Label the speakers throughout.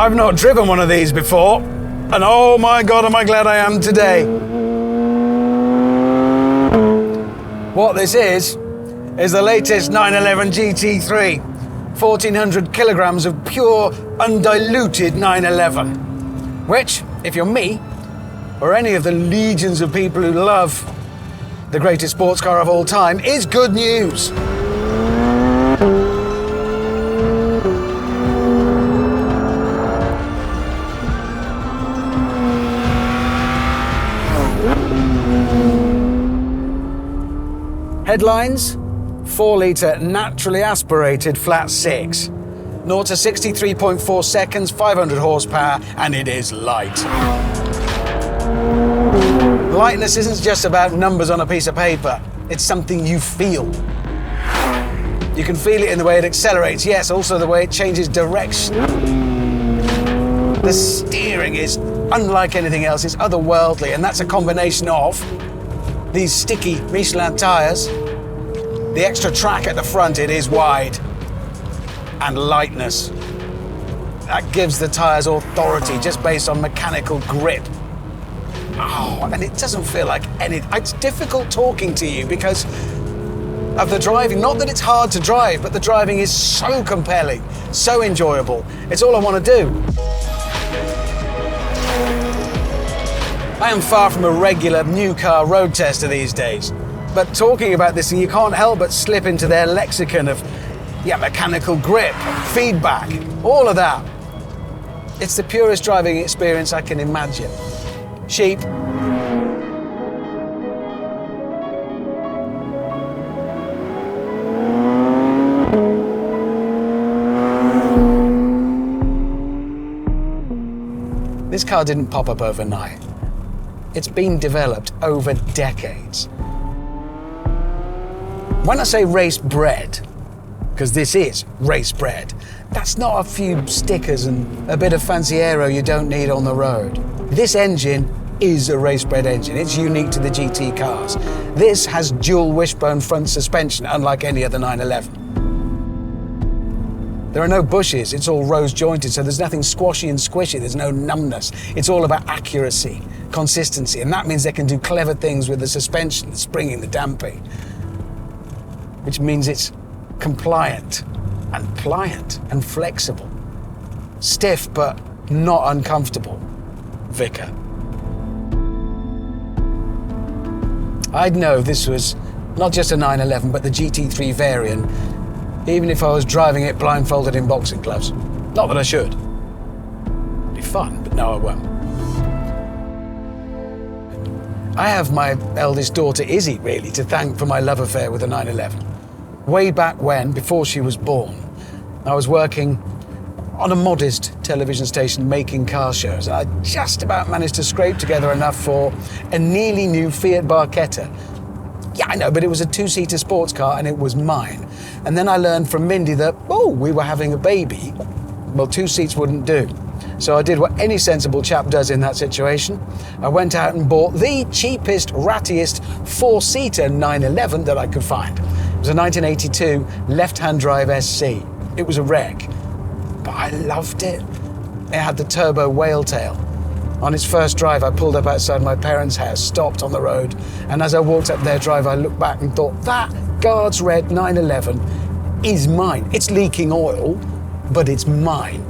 Speaker 1: I've not driven one of these before, and oh my God, am I glad I am today. What this is the latest 911 GT3, 1,400 kilograms of pure, undiluted 911, which, if you're me, or any of the legions of people who love the greatest sports car of all time, is good news. Headlines, 4-litre naturally aspirated flat 6. 0 to 63.4 seconds, 500 horsepower, and it is light. Lightness isn't just about numbers on a piece of paper. It's something you feel. You can feel it in the way it accelerates, yes, also the way it changes direction. The steering is unlike anything else, it's otherworldly, and that's a combination of these sticky Michelin tyres, the extra track at the front, it is wide, and lightness. That gives the tyres authority just based on mechanical grip. Oh, and it doesn't feel like it's difficult talking to you because of the driving. Not that it's hard to drive, but the driving is so compelling, so enjoyable. It's all I want to do. I am far from a regular new car road tester these days, but talking about this thing, you can't help but slip into their lexicon of, mechanical grip, feedback, all of that. It's the purest driving experience I can imagine. Sheep. This car didn't pop up overnight. It's been developed over decades. When I say race bred, because this is race bred, that's not a few stickers and a bit of fancy aero you don't need on the road. This engine is a race bred engine. It's unique to the GT cars. This has dual wishbone front suspension, unlike any other 911. There are no bushes, it's all rose jointed, so there's nothing squashy and squishy, there's no numbness. It's all about accuracy, consistency, and that means they can do clever things with the suspension, the springing, the damping, which means it's compliant and pliant and flexible. Stiff but not uncomfortable. Vicar. I'd know this was not just a 911 but the GT3 variant, even if I was driving it blindfolded in boxing gloves. Not that I should. It'd be fun, but no, I won't. I have my eldest daughter Izzy, really, to thank for my love affair with the 911. Way back when, before she was born, I was working on a modest television station making car shows. I just about managed to scrape together enough for a nearly new Fiat Barchetta. Yeah, I know, but it was a 2-seater sports car and it was mine. And then I learned from Mindy that, we were having a baby. Well, 2 seats wouldn't do. So I did what any sensible chap does in that situation. I went out and bought the cheapest, rattiest 4-seater 911 that I could find. It was a 1982 left-hand drive SC. It was a wreck, but I loved it. It had the turbo whale tail. On its first drive, I pulled up outside my parents' house, stopped on the road, and as I walked up their drive, I looked back and thought, that Guards Red 911 is mine. It's leaking oil, but it's mine.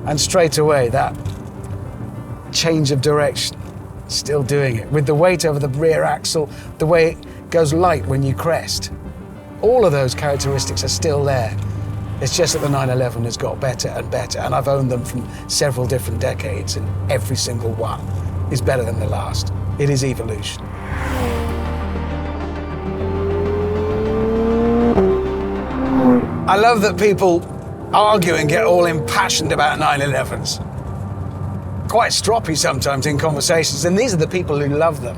Speaker 1: And straight away, that change of direction, still doing it. With the weight over the rear axle, the way it goes light when you crest. All of those characteristics are still there. It's just that the 911 has got better and better, and I've owned them from several different decades, and every single one is better than the last. It is evolution. I love that people argue and get all impassioned about 911s. Quite stroppy sometimes in conversations, and these are the people who love them.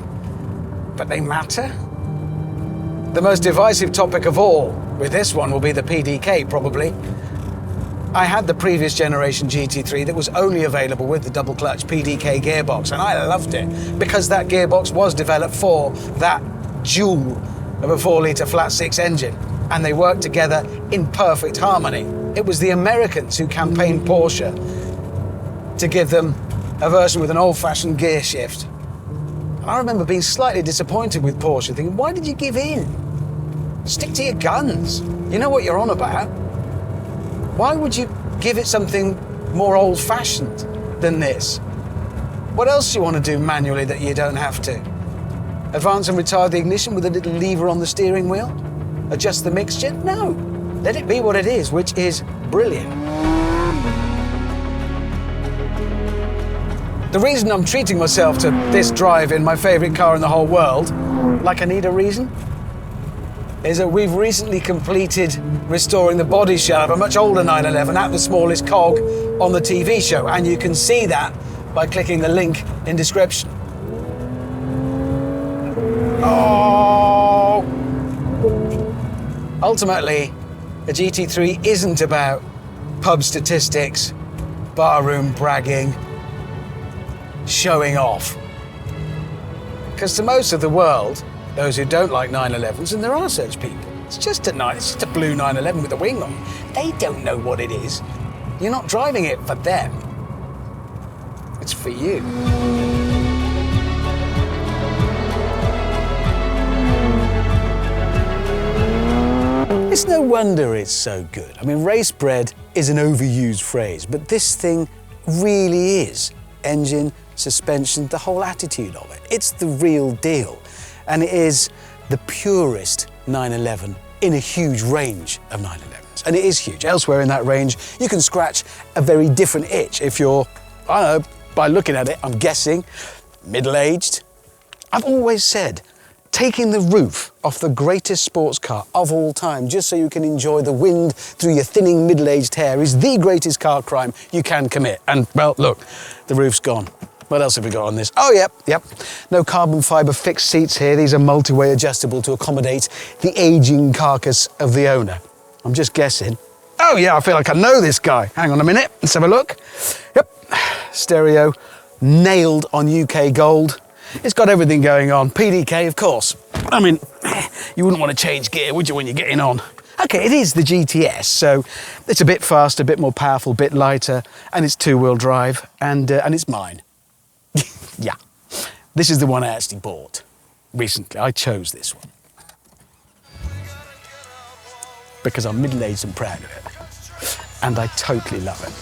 Speaker 1: But they matter? The most divisive topic of all with this one will be the PDK, probably. I had the previous generation GT3 that was only available with the double clutch PDK gearbox, and I loved it because that gearbox was developed for that jewel of a 4-litre flat 6 engine, and they worked together in perfect harmony. It was the Americans who campaigned Porsche to give them a version with an old-fashioned gear shift. And I remember being slightly disappointed with Porsche, thinking, why did you give in? Stick to your guns. You know what you're on about. Why would you give it something more old-fashioned than this? What else do you want to do manually that you don't have to? Advance and retard the ignition with a little lever on the steering wheel? Adjust the mixture? No. Let it be what it is, which is brilliant. The reason I'm treating myself to this drive in my favourite car in the whole world, like I need a reason, is that we've recently completed restoring the body shell of a much older 911 at the smallest cog on the TV show, and you can see that by clicking the link in description. Oh! Ultimately, a GT3 isn't about pub statistics, barroom bragging, showing off. Because to most of the world, those who don't like 911s, and there are such people, it's just a blue 911 with a wing on. They don't know what it is. You're not driving it for them. It's for you. It's no wonder it's so good. I mean, race bred is an overused phrase, but this thing really is. Engine, suspension, the whole attitude of it. It's the real deal. And it is the purest 911 in a huge range of 911s. And it is huge. Elsewhere in that range, you can scratch a very different itch if you're, I don't know, by looking at it, I'm guessing, middle-aged. I've always said, taking the roof off the greatest sports car of all time just so you can enjoy the wind through your thinning middle-aged hair is the greatest car crime you can commit. And, well, look, the roof's gone. What else have we got on this? Oh, yep. No carbon fibre fixed seats here. These are multi-way adjustable to accommodate the aging carcass of the owner. I'm just guessing. Oh, yeah, I feel like I know this guy. Hang on a minute, let's have a look. Yep, stereo, nailed on UK gold. It's got everything going on. PDK, of course. I mean, you wouldn't want to change gear, would you, when you're getting on? Okay, it is the GTS, so it's a bit faster, a bit more powerful, a bit lighter, and it's two-wheel drive, and it's mine. Yeah, this is the one I actually bought recently. I chose this one because I'm middle-aged and proud of it, and I totally love it.